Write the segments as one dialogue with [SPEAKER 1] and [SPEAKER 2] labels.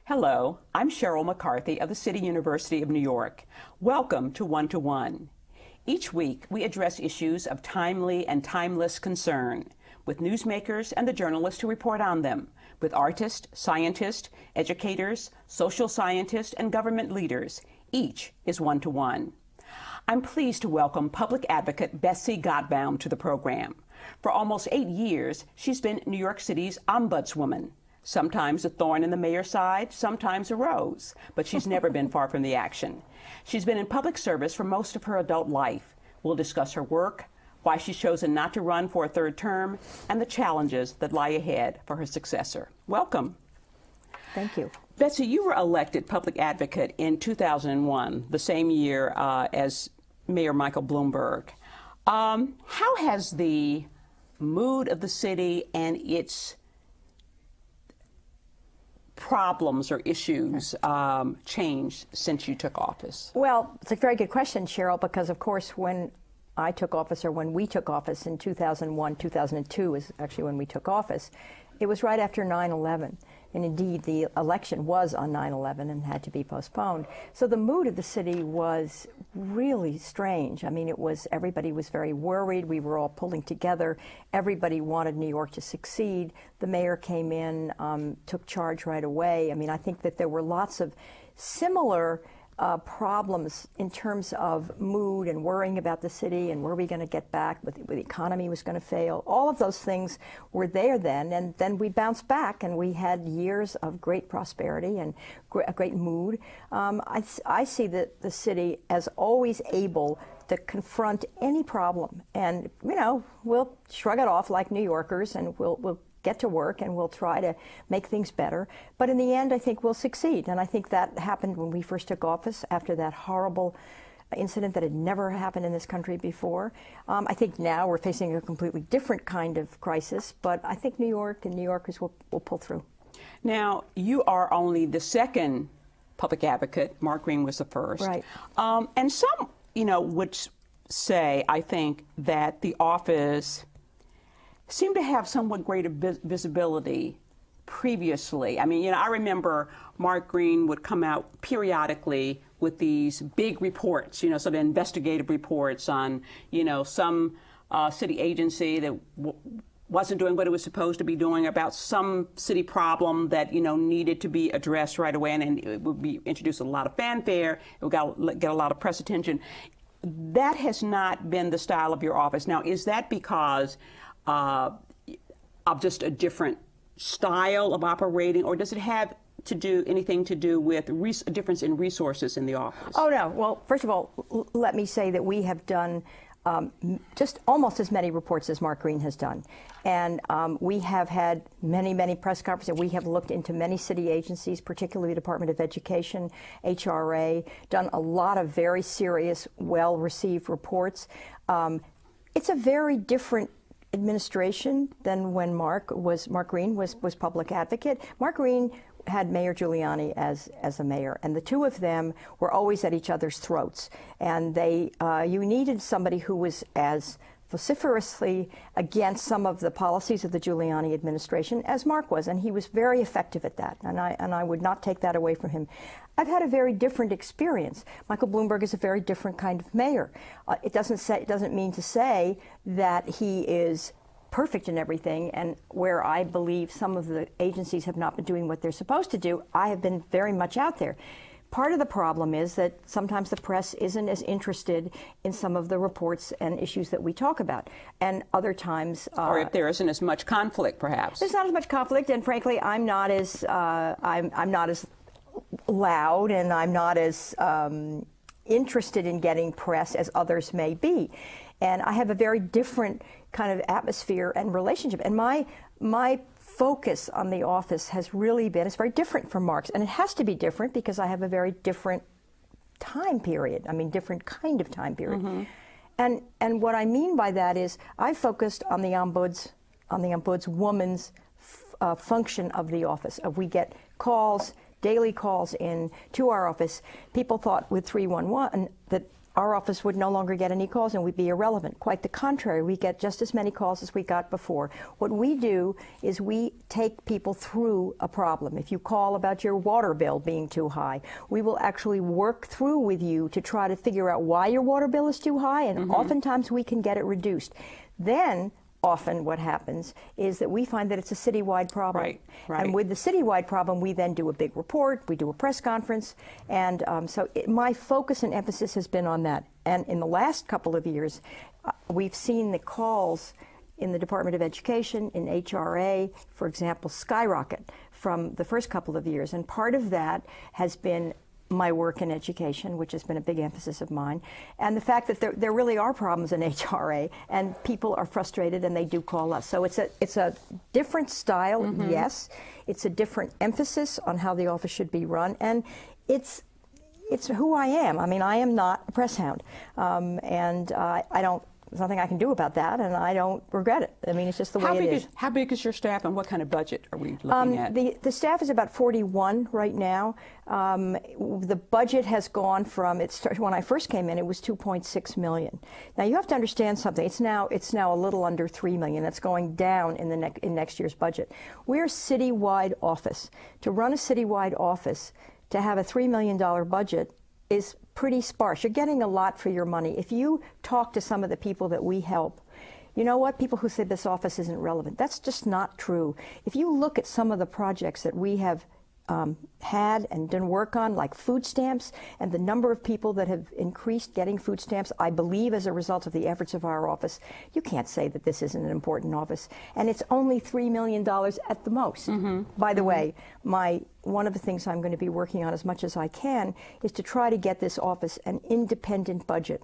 [SPEAKER 1] Hello, I'm Sheryl McCarthy of the City University of New York. Welcome to One to One. Each week, we address issues of timely and timeless concern with newsmakers and the journalists who report on them, with artists, scientists, educators, social scientists, and government leaders. Each is One to One. I'm pleased to welcome Public Advocate Betsy Gotbaum to the program. For almost 8 years, she's been New York City's ombudswoman. Sometimes a thorn in the mayor's side, sometimes a rose, but she's never been far from the action. She's been in public service for most of her adult life. We'll discuss her work, why she's chosen not to run for a third term, and the challenges that lie ahead for her successor. Welcome.
[SPEAKER 2] Thank you.
[SPEAKER 1] Betsy, you were elected public advocate in 2001, the same year as Mayor Michael Bloomberg. How has the mood of the city and its problems or issues changed since you took office?
[SPEAKER 2] Well, it's a very good question, Sheryl, because of course when I took office, or when we took office in 2001, 2002 is actually when we took office, it was right after 9/11. And indeed, the election was on 9/11 and had to be postponed. So the mood of the city was really strange. I mean, everybody was very worried. We were all pulling together. Everybody wanted New York to succeed. The mayor came in, took charge right away. I mean, I think that there were lots of similar problems in terms of mood and worrying about the city and were we going to get back, the economy was going to fail. All of those things were there then, and then we bounced back and we had years of great prosperity and a great mood. I see the city as always able to confront any problem, and we'll shrug it off like New Yorkers, and we'll get to work and we'll try to make things better. But in the end, I think we'll succeed. And I think that happened when we first took office after that horrible incident that had never happened in this country before. I think now we're facing a completely different kind of crisis, but I think New York and New Yorkers will pull through.
[SPEAKER 1] Now, you are only the second public advocate. Mark Green was the first.
[SPEAKER 2] Right.
[SPEAKER 1] And some, would say, I think, that the office seemed to have somewhat greater visibility previously. I mean, I remember Mark Green would come out periodically with these big reports, sort of investigative reports on, some city agency that wasn't doing what it was supposed to be doing, about some city problem that, needed to be addressed right away, and it would be introduced with a lot of fanfare. It would get a lot of press attention. That has not been the style of your office. Now, is that because of just a different style of operating, or does it have anything to do with a difference in resources in the office? Oh,
[SPEAKER 2] no. Well, first of all, let me say that we have done just almost as many reports as Mark Green has done. And we have had many, many press conferences. We have looked into many city agencies, particularly the Department of Education, HRA, done a lot of very serious, well-received reports. It's a very different administration than when Mark Green was public advocate. Mark Green had Mayor Giuliani as a mayor, and the two of them were always at each other's throats. And you needed somebody who was as vociferously against some of the policies of the Giuliani administration as Mark was, and he was very effective at that, and I would not take that away from him. I've had a very different experience. Michael Bloomberg is a very different kind of mayor. It doesn't mean to say that he is perfect in everything, and where I believe some of the agencies have not been doing what they're supposed to do, I have been very much out there. Part of the problem is that sometimes the press isn't as interested in some of the reports and issues that we talk about, and other times,
[SPEAKER 1] or if there isn't as much conflict, perhaps.
[SPEAKER 2] There's not as much conflict, and frankly, I'm not as loud, and I'm not as interested in getting press as others may be. And I have a very different kind of atmosphere and relationship. And my focus on the office has really been, it's very different from Mark's. And it has to be different because I have a very different time period. I mean, different kind of time period. Mm-hmm. And what I mean by that is I focused on the ombudswoman's function of the office. We get calls, daily calls in to our office. People thought with 311 that our office would no longer get any calls and we'd be irrelevant. Quite the contrary, we get just as many calls as we got before. What we do is we take people through a problem. If you call about your water bill being too high, we will actually work through with you to try to figure out why your water bill is too high, and oftentimes we can get it reduced. Then often what happens is that we find that it's a citywide problem.
[SPEAKER 1] Right.
[SPEAKER 2] And with the citywide problem, we then do a big report, we do a press conference, and my focus and emphasis has been on that. And in the last couple of years, we've seen the calls in the Department of Education, in HRA, for example, skyrocket from the first couple of years. And part of that has been my work in education, which has been a big emphasis of mine, and the fact that there really are problems in HRA, and people are frustrated, and they do call us. So it's a different style, yes. It's a different emphasis on how the office should be run, and it's who I am. I mean, I am not a press hound, and I don't. There's nothing I can do about that, and I don't regret it. I mean, it's just the way it is.
[SPEAKER 1] How big is your staff, and what kind of budget are we looking at?
[SPEAKER 2] The staff is about 41 right now. The budget has gone from, when I first came in, it was $2.6 million. Now, you have to understand something. It's now a little under $3 million. That's going down in next year's budget. We're a citywide office. To run a citywide office, to have a $3 million budget is pretty sparse. You're getting a lot for your money. If you talk to some of the people that we help, you know what? People who say this office isn't relevant, that's just not true. If you look at some of the projects that we have had and done work on, like food stamps, and the number of people that have increased getting food stamps, I believe as a result of the efforts of our office, you can't say that this isn't an important office. And it's only $3 million at the most. By the way, one of the things I'm going to be working on as much as I can is to try to get this office an independent budget,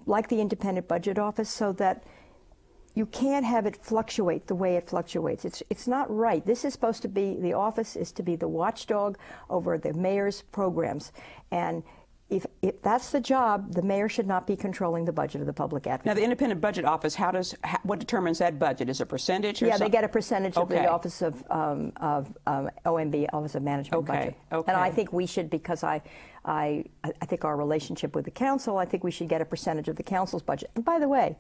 [SPEAKER 2] like the independent budget office, so that you can't have it fluctuate the way it fluctuates. It's not right. This is supposed to be, the office is to be the watchdog over the mayor's programs. And if that's the job, the mayor should not be controlling the budget of the Public Advocate.
[SPEAKER 1] Now, the independent budget office, what determines that budget? Is it a percentage?
[SPEAKER 2] Yeah, they get a percentage of the Office of OMB, Office of Management budget. And I think we should, because I think our relationship with the council, I think we should get a percentage of the council's budget. And by the way,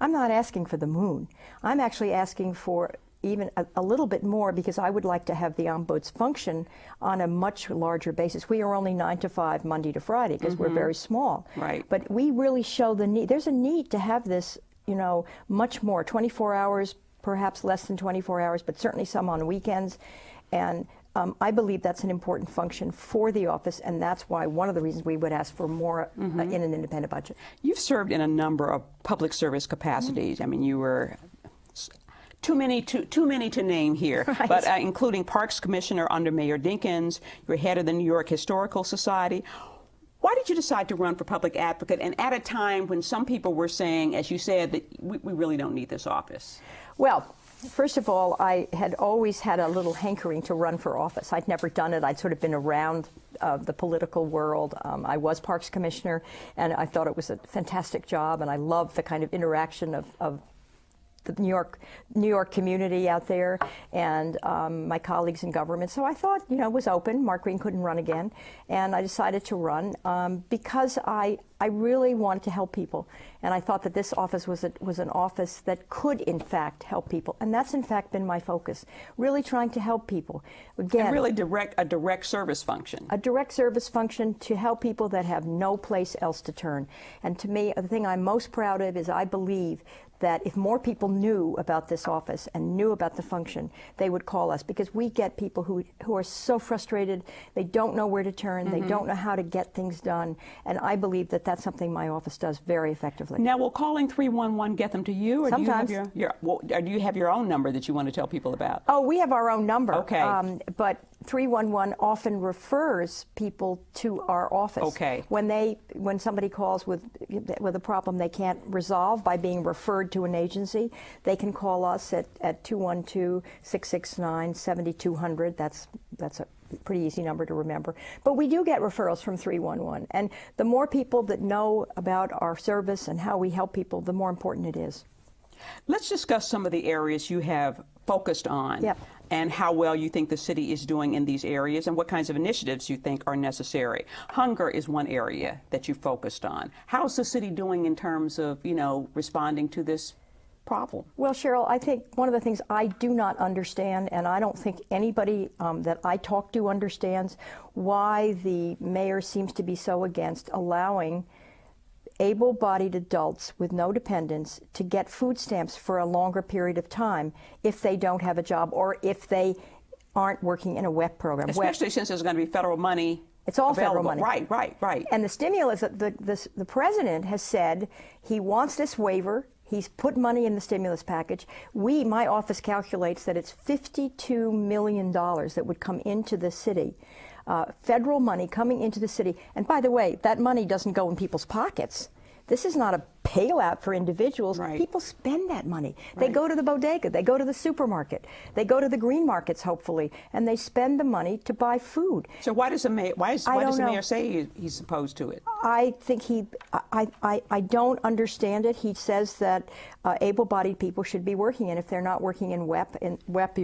[SPEAKER 2] I'm not asking for the moon. I'm actually asking for even a little bit more, because I would like to have the ombuds function on a much larger basis. We are only 9 to 5, Monday to Friday, because we're very small.
[SPEAKER 1] Right.
[SPEAKER 2] But we really show the need. There's a need to have this, much more, 24 hours, perhaps less than 24 hours, but certainly some on weekends. And I believe that's an important function for the office, and that's why one of the reasons we would ask for more in an independent budget.
[SPEAKER 1] You've served in a number of public service capacities. I mean, you were too many to name here,
[SPEAKER 2] right.
[SPEAKER 1] But including Parks Commissioner under Mayor Dinkins, you're head of the New York Historical Society. Why did you decide to run for public advocate, and at a time when some people were saying, as you said, that we really don't need this office?
[SPEAKER 2] Well, first of all, I had always had a little hankering to run for office. I'd never done it. I'd sort of been around the political world. I was Parks Commissioner, and I thought it was a fantastic job, and I loved the kind of interaction of the New York community out there, and my colleagues in government. So I thought, it was open. Mark Green couldn't run again, and I decided to run because I really wanted to help people, and I thought that this office was an office that could, in fact, help people, and that's in fact been my focus. Really trying to help people. Again,
[SPEAKER 1] and really a direct service function.
[SPEAKER 2] A direct service function to help people that have no place else to turn. And to me, the thing I'm most proud of is I believe that if more people knew about this office and knew about the function, they would call us, because we get people who are so frustrated, they don't know where to turn, they don't know how to get things done, and I believe that that's something my office does very effectively.
[SPEAKER 1] Now, will calling 311 get them to you? Or
[SPEAKER 2] Sometimes.
[SPEAKER 1] Do you have your own number that you want to tell people about?
[SPEAKER 2] Oh, we have our own number.
[SPEAKER 1] Okay.
[SPEAKER 2] But 311 often refers people to our office.
[SPEAKER 1] Okay.
[SPEAKER 2] When somebody calls with a problem they can't resolve by being referred to an agency, they can call us at 212-669-7200. That's a pretty easy number to remember. But we do get referrals from 311. And the more people that know about our service and how we help people, the more important it is.
[SPEAKER 1] Let's discuss some of the areas you have focused on.
[SPEAKER 2] Yep.
[SPEAKER 1] and how well you think the city is doing in these areas and what kinds of initiatives you think are necessary. Hunger is one area that you focused on. How's the city doing in terms of, responding to this problem?
[SPEAKER 2] Well, Sheryl, I think one of the things I do not understand, and I don't think anybody that I talk to understands, why the mayor seems to be so against allowing able-bodied adults with no dependents to get food stamps for a longer period of time if they don't have a job or if they aren't working in a WEP program.
[SPEAKER 1] Especially since there's going to be federal money.
[SPEAKER 2] It's all
[SPEAKER 1] available.
[SPEAKER 2] federal money.
[SPEAKER 1] Right.
[SPEAKER 2] And the stimulus, the president has said he wants this waiver. He's put money in the stimulus package. My office calculates that it's $52 million that would come into the city. Federal money coming into the city. And by the way, that money doesn't go in people's pockets. This is not a bailout for individuals.
[SPEAKER 1] Right.
[SPEAKER 2] People spend that money.
[SPEAKER 1] Right.
[SPEAKER 2] They go to the bodega, they go to the supermarket, they go to the green markets, hopefully, and they spend the money to buy food.
[SPEAKER 1] So why does the mayor say he's opposed to it?
[SPEAKER 2] I think I don't understand it. He says that able-bodied people should be working, and if they're not working in WEP, and WEP,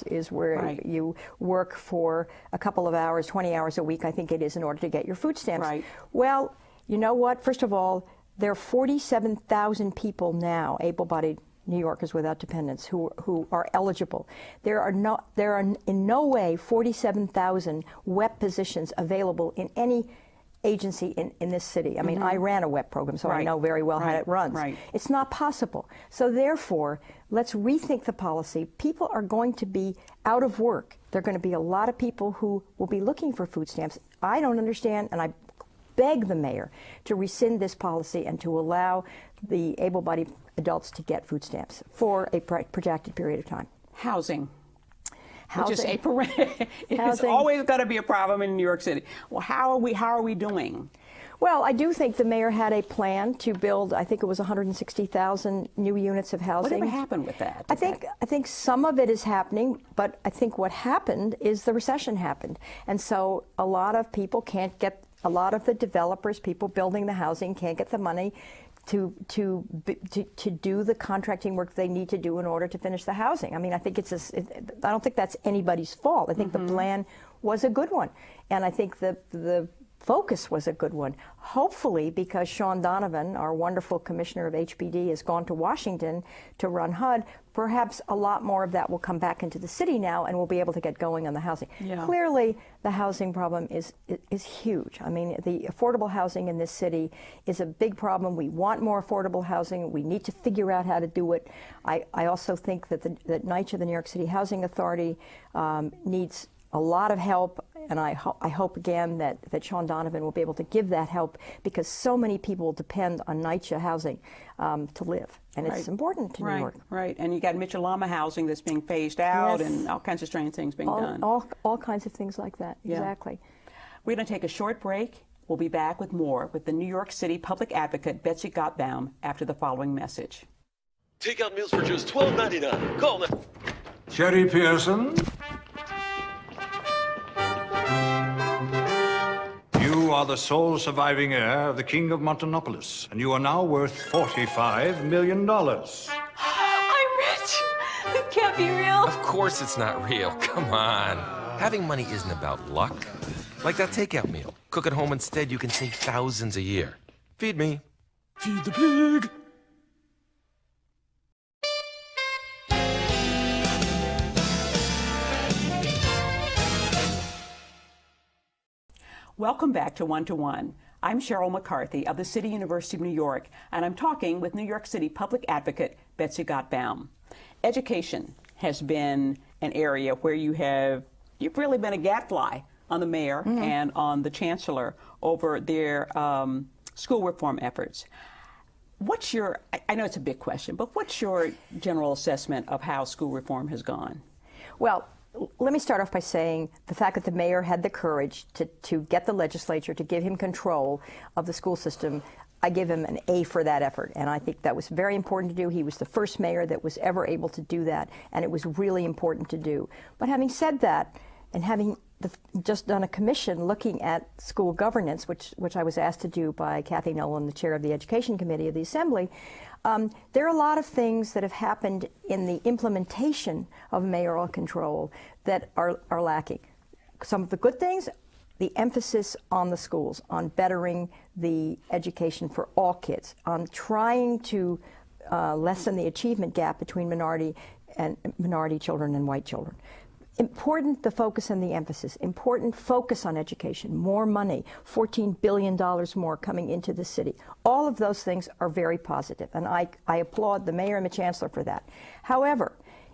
[SPEAKER 2] is where
[SPEAKER 1] right.
[SPEAKER 2] you work for a couple of hours, 20 hours a week, I think it is, in order to get your food stamps.
[SPEAKER 1] Right.
[SPEAKER 2] Well, you know what? First of all, there are 47,000 people now, able-bodied New Yorkers without dependents, who are eligible. There are in no way 47,000 WEP positions available in any agency in this city. I mean, I ran a WEP program, so
[SPEAKER 1] right.
[SPEAKER 2] I know very well how it runs.
[SPEAKER 1] Right.
[SPEAKER 2] It's not possible. So therefore, let's rethink the policy. People are going to be out of work. There are going to be a lot of people who will be looking for food stamps. I don't understand, and I beg the mayor to rescind this policy and to allow the able-bodied adults to get food stamps for a projected period of time.
[SPEAKER 1] Housing. Which is it's always going to be a problem in New York City. Well, how are we doing?
[SPEAKER 2] Well, I do think the mayor had a plan to build, I think it was 160,000 new units of housing.
[SPEAKER 1] Whatever happened with that?
[SPEAKER 2] I think some of it is happening, but I think what happened is the recession happened. And so a lot of people can't get, a lot of the developers, people building the housing, can't get the money to do the contracting work they need to do in order to finish the housing. I mean, I think I don't think that's anybody's fault. I think the plan was a good one, and I think the focus was a good one. Hopefully, because Sean Donovan, our wonderful commissioner of HPD, has gone to Washington to run HUD, perhaps a lot more of that will come back into the city now, and we'll be able to get going on the housing.
[SPEAKER 1] Yeah.
[SPEAKER 2] Clearly, the housing problem is huge. I mean, the affordable housing in this city is a big problem. We want more affordable housing. We need to figure out how to do it. I also think that that NYCHA, the New York City Housing Authority, needs a lot of help, and I hope again that Sean Donovan will be able to give that help, because so many people depend on NYCHA housing to live, and it's important to New York.
[SPEAKER 1] Right, and you got Mitchell-Lama housing that's being phased out,
[SPEAKER 2] Yes.
[SPEAKER 1] and all kinds of strange things being done.
[SPEAKER 2] All kinds of things like that,
[SPEAKER 1] Yeah.
[SPEAKER 2] exactly.
[SPEAKER 1] We're going to take a short break. We'll be back with more with the New York City Public Advocate Betsy Gotbaum after the following message.
[SPEAKER 3] Take out meals for just $12.99. Call now.
[SPEAKER 4] Sherry Pearson. You are the sole surviving heir of the King of Montanopolis, and you are now worth $45 million.
[SPEAKER 5] I'm rich! This can't be real.
[SPEAKER 6] Of course it's not real. Come on. Having money isn't about luck. Like that takeout meal. Cook at home instead, you can save thousands a year. Feed me.
[SPEAKER 5] Feed the pig.
[SPEAKER 1] Welcome back to One to One. I'm Sheryl McCarthy of the City University of New York, and I'm talking with New York City Public Advocate Betsy Gotbaum. Education has been an area where you've really been a gadfly on the mayor and on the chancellor over their school reform efforts. I know it's a big question, but what's your general assessment of how school reform has gone?
[SPEAKER 2] Well, let me start off by saying the fact that the mayor had the courage to get the legislature to give him control of the school system, I give him an A for that effort. And I think that was very important to do. He was the first mayor that was ever able to do that, and it was really important to do. But having said that, and having just done a commission looking at school governance, which I was asked to do by Kathy Nolan, the chair of the Education Committee of the Assembly. There are a lot of things that have happened in the implementation of mayoral control that are lacking. Some of the good things, the emphasis on the schools, on bettering the education for all kids, on trying to lessen the achievement gap between minority children and white children. Important the focus and the emphasis. Important focus on education. More money, $14 billion more coming into the city. All of those things are very positive, and I applaud the mayor and the chancellor for that. However,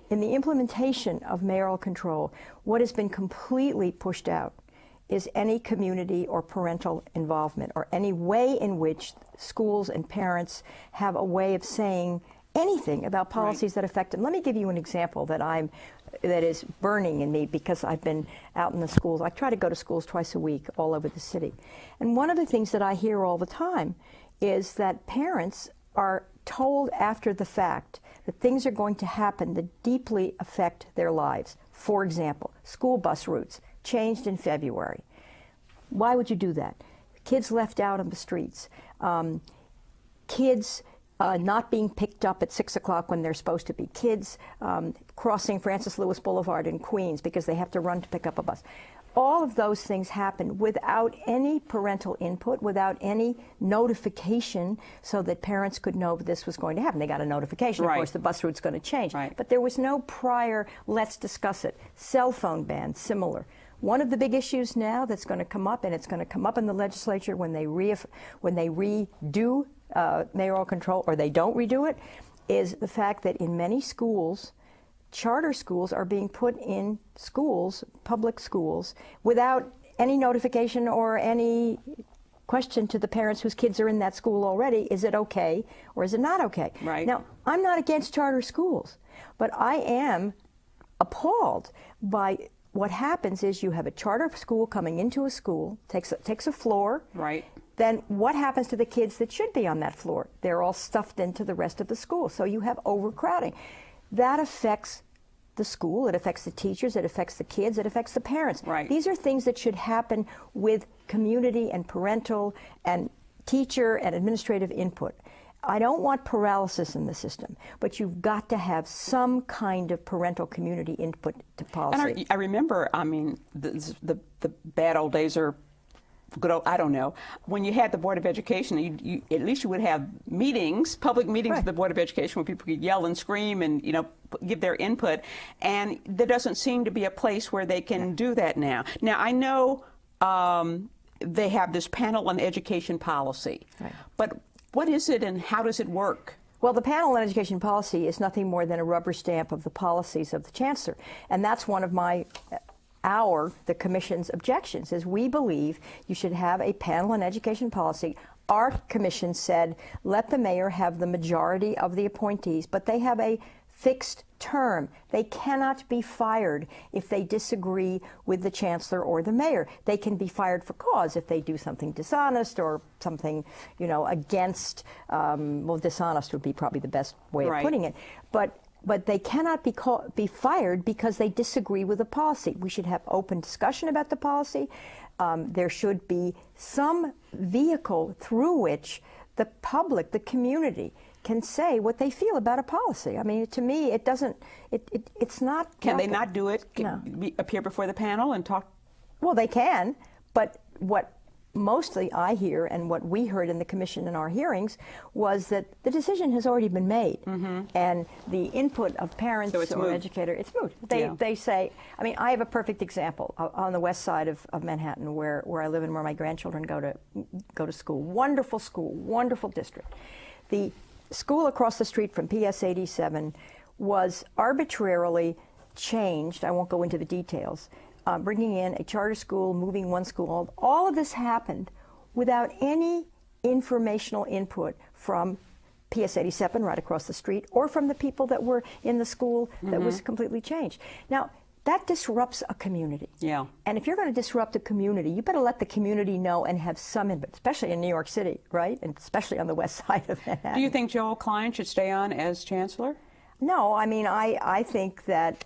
[SPEAKER 2] in the implementation of mayoral control, what has been completely pushed out is any community or parental involvement, or any way in which schools and parents have a way of saying anything about policies that affect them. Let me give you an example that is burning in me, because I've been out in the schools. I try to go to schools twice a week all over the city. And one of the things that I hear all the time is that parents are told after the fact that things are going to happen that deeply affect their lives. For example, school bus routes changed in February. Why would you do that? Kids left out on the streets. Kids not being picked up at 6 o'clock when they're supposed to be. Kids crossing Francis Lewis Boulevard in Queens because they have to run to pick up a bus. All of those things happen without any parental input, without any notification so that parents could know this was going to happen. They got a notification, of course, the bus route's going to change. But there was no prior, let's discuss it. Cell phone ban, similar. One of the big issues now that's going to come up, and it's going to come up in the legislature when they redo mayoral control, or they don't redo it, is the fact that in many schools, charter schools are being put in schools, public schools, without any notification or any question to the parents whose kids are in that school already. Is it okay or is it not okay? Now, I'm not against charter schools, but I am appalled by what happens is you have a charter school coming into a school, takes a floor. Then what happens to the kids that should be on that floor? They're all stuffed into the rest of the school. So you have overcrowding. That affects the school, it affects the teachers, it affects the kids, it affects the parents. These are things that should happen with community and parental and teacher and administrative input. I don't want paralysis in the system, but you've got to have some kind of parental community input to policy.
[SPEAKER 1] And I remember, I mean, the bad old days are good old, I don't know. When you had the Board of Education, you at least you would have meetings, public meetings with the Board of Education, where people could yell and scream and, you know, give their input. And there doesn't seem to be a place where they can do that now. Now, I know they have this panel on education policy, but what is it and how does it work?
[SPEAKER 2] Well, the panel on education policy is nothing more than a rubber stamp of the policies of the chancellor. And that's one of the commission's objections, is we believe you should have a panel on education policy. Our commission said, let the mayor have the majority of the appointees, but they have a fixed term. They cannot be fired if they disagree with the chancellor or the mayor. They can be fired for cause if they do something dishonest or something, you know, against, well, dishonest would be probably the best way of putting it. But they cannot be fired because they disagree with the policy. We should have open discussion about the policy. There should be some vehicle through which the public, the community, can say what they feel about a policy. I mean, to me, it doesn't, it's not...
[SPEAKER 1] Can they not do it?
[SPEAKER 2] No.
[SPEAKER 1] Appear before the panel and talk?
[SPEAKER 2] Well, they can, but what mostly I hear, and what we heard in the commission in our hearings, was that the decision has already been made, and the input of parents or educators, it's moot. They say, I mean, I have a perfect example on the west side of Manhattan, where I live and where my grandchildren go to school. Wonderful school, wonderful district. The school across the street from PS 87 was arbitrarily changed. I won't go into the details. Bringing in a charter school, moving one school, all of this happened without any informational input from PS 87 right across the street, or from the people that were in the school that was completely changed. Now, that disrupts a community. And if you're going to disrupt a community, you better let the community know and have some input, especially in New York City, right? And especially on the west side of Manhattan.
[SPEAKER 1] Do you think Joel Klein should stay on as chancellor?
[SPEAKER 2] No, I mean, I think that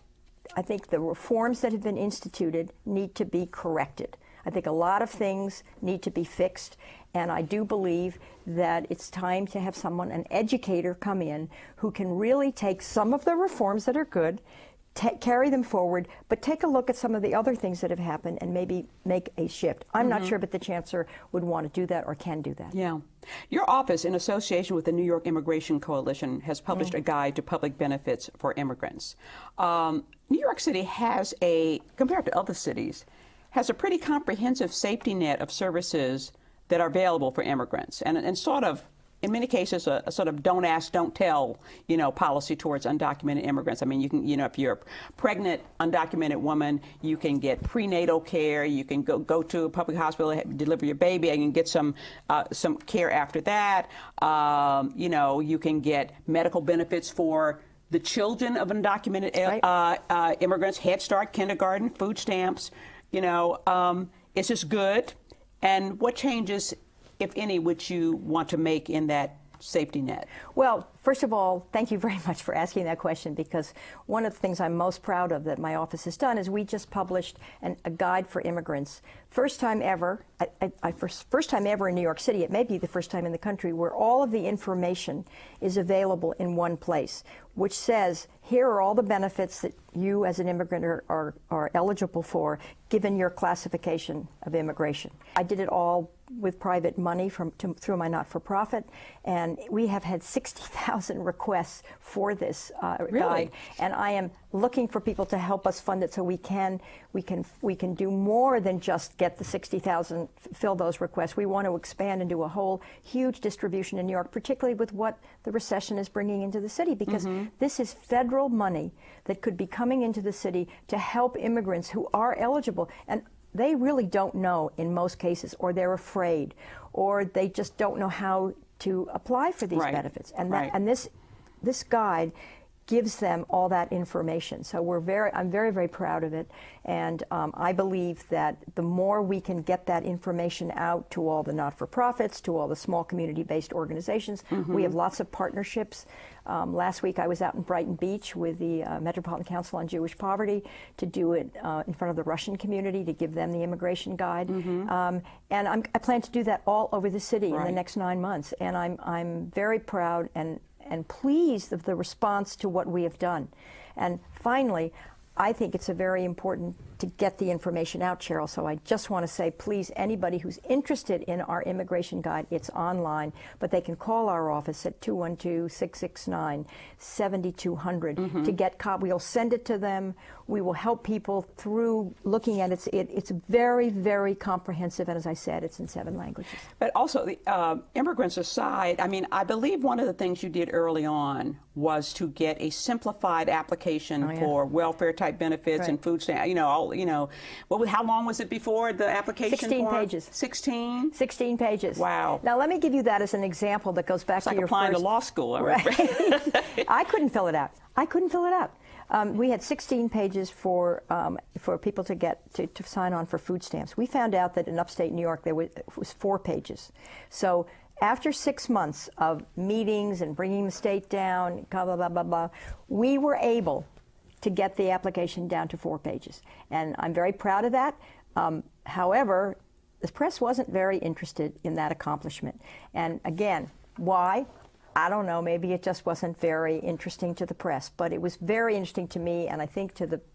[SPEAKER 2] I think the reforms that have been instituted need to be corrected. I think a lot of things need to be fixed, and I do believe that it's time to have someone, an educator, come in who can really take some of the reforms that are good, carry them forward, but take a look at some of the other things that have happened and maybe make a shift. I'm not sure, but the chancellor would want to do that or can do that.
[SPEAKER 1] Yeah. Your office, in association with the New York Immigration Coalition, has published a guide to public benefits for immigrants. New York City has compared to other cities, has a pretty comprehensive safety net of services that are available for immigrants, and sort of, in many cases, a sort of don't ask, don't tell, policy towards undocumented immigrants. I mean, you can, if you're a pregnant, undocumented woman, you can get prenatal care. You can go to a public hospital, deliver your baby, and you can get some care after that. You can get medical benefits for the children of undocumented immigrants, Head Start, kindergarten, food stamps. It's just good. And what changes, if any, would you want to make in that safety net?
[SPEAKER 2] Well, first of all, thank you very much for asking that question, because one of the things I'm most proud of that my office has done is we just published a guide for immigrants. First time ever, first time ever in New York City, it may be the first time in the country, where all of the information is available in one place, which says, here are all the benefits that you as an immigrant are eligible for, given your classification of immigration. I did it all with private money through my not-for-profit, and we have had 60,000 requests for this guide, and I am looking for people to help us fund it so we can do more than just get the 60,000, fill those requests. We want to expand and do a whole huge distribution in New York, particularly with what the recession is bringing into the city, because this is federal money that could be coming into the city to help immigrants who are eligible, and they really don't know in most cases, or they're afraid, or they just don't know how to apply for these benefits. And and this guide gives them all that information. So I'm very, very proud of it. And I believe that the more we can get that information out to all the not-for-profits, to all the small community-based organizations, we have lots of partnerships. Last week I was out in Brighton Beach with the Metropolitan Council on Jewish Poverty to do it in front of the Russian community to give them the immigration guide. And I plan to do that all over the city in the next 9 months. And I'm very proud and pleased of the response to what we have done. And finally, I think it's very important to get the information out, Sheryl. So I just want to say, please, anybody who's interested in our immigration guide, it's online, but they can call our office at 212-669-7200 to get we'll send it to them. We will help people through looking at it. It's very, very comprehensive, and as I said, it's in 7 languages.
[SPEAKER 1] But also, immigrants aside, I mean, I believe one of the things you did early on was to get a simplified application for welfare-type benefits and food stamps. How long was it before the application
[SPEAKER 2] 16
[SPEAKER 1] form?
[SPEAKER 2] pages.
[SPEAKER 1] 16?
[SPEAKER 2] 16 pages.
[SPEAKER 1] Wow.
[SPEAKER 2] Now, let me give you that as an example that goes back
[SPEAKER 1] It's
[SPEAKER 2] to
[SPEAKER 1] like
[SPEAKER 2] your
[SPEAKER 1] applying
[SPEAKER 2] first...
[SPEAKER 1] to law school.
[SPEAKER 2] Right. I couldn't fill it out. We had 16 pages for people to sign on for food stamps. We found out that in upstate New York, it was 4 pages. So after 6 months of meetings and bringing the state down, blah, blah, blah, blah, blah, we were able to get the application down to 4 pages. And I'm very proud of that. However, the press wasn't very interested in that accomplishment. And again, why? I don't know, maybe it just wasn't very interesting to the press, but it was very interesting to me, and I think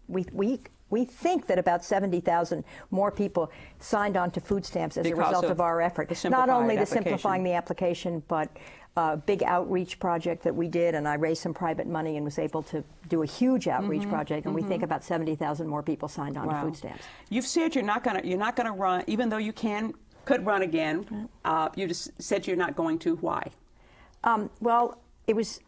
[SPEAKER 2] we think that about 70,000 more people signed on to food stamps as a result of our effort. Not only the simplifying the application, but a big outreach project that we did, and I raised some private money and was able to do a huge outreach project, and we think about 70,000 more people signed on to food stamps.
[SPEAKER 1] You've said you're not going to run, even though you could run again. You just said you're not going to. Why?
[SPEAKER 2] Well, I was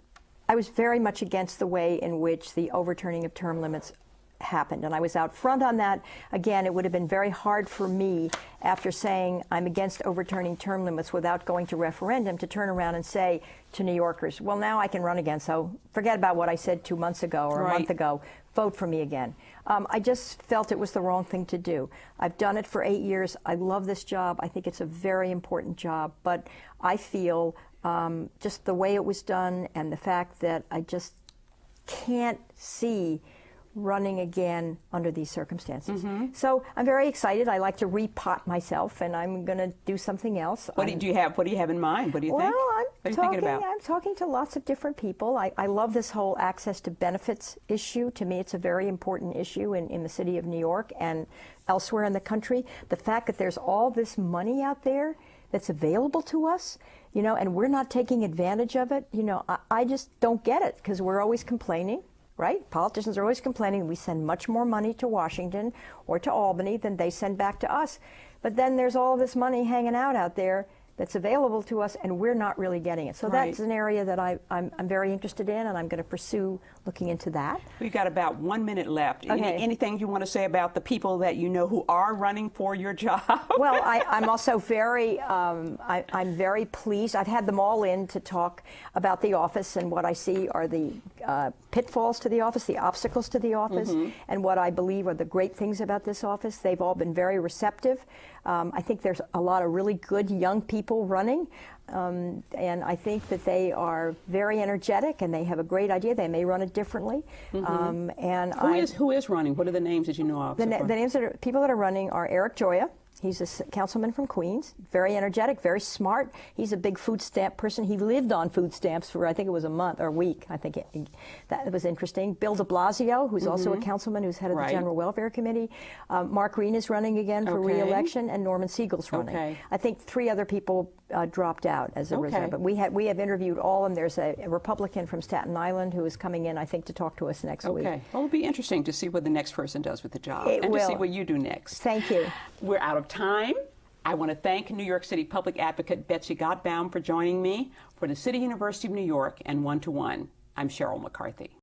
[SPEAKER 2] very much against the way in which the overturning of term limits happened, and I was out front on that. Again, it would have been very hard for me, after saying I'm against overturning term limits without going to referendum, to turn around and say to New Yorkers, well, now I can run again, so forget about what I said 2 months ago or a month ago. Vote for me again. I just felt it was the wrong thing to do. I've done it for 8 years. I love this job. I think it's a very important job, but I feel just the way it was done and the fact that I just can't see running again under these circumstances. So I'm very excited. I like to repot myself, and I'm going to do something else.
[SPEAKER 1] What do you have in mind? What do you think?
[SPEAKER 2] Well,
[SPEAKER 1] what are you thinking about?
[SPEAKER 2] I'm talking to lots of different people. I love this whole access to benefits issue. To me, it's a very important issue in the city of New York and elsewhere in the country. The fact that there's all this money out there that's available to us, you know, and we're not taking advantage of it, you know, I just don't get it, because we're always complaining, right? Politicians are always complaining we send much more money to Washington or to Albany than they send back to us. But then there's all this money hanging out there that's available to us, and we're not really getting it. So that's an area that I'm very interested in, and I'm going to pursue looking into that.
[SPEAKER 1] We've got about 1 minute left.
[SPEAKER 2] Okay.
[SPEAKER 1] Anything you want to say about the people that you know who are running for your job?
[SPEAKER 2] Well, I'm also very, I'm very pleased. I've had them all in to talk about the office, and what I see are the pitfalls to the office, the obstacles to the office, and what I believe are the great things about this office. They've all been very receptive. I think there's a lot of really good young people running, and I think that they are very energetic, and they have a great idea. They may run it differently. And
[SPEAKER 1] who is running? What are the names that you know of?
[SPEAKER 2] The names that people that are running are Eric Joya. He's a councilman from Queens, very energetic, very smart. He's a big food stamp person. He lived on food stamps for, I think it was a month or a week. I think that was interesting. Bill de Blasio, who's also a councilman, who's head of the General Welfare Committee. Mark Green is running again for re-election, and Norman Siegel's running. I think 3 other people dropped out as a result. But we have interviewed all of them. There's a Republican from Staten Island who is coming in, I think, to talk to us next week.
[SPEAKER 1] Well, it'll be interesting to see what the next person does with the job.
[SPEAKER 2] It will.
[SPEAKER 1] To see what you do next.
[SPEAKER 2] Thank you.
[SPEAKER 1] We're out of time. I want to thank New York City Public Advocate Betsy Gotbaum for joining me. For the City University of New York and 1 to 1, I'm Sheryl McCarthy.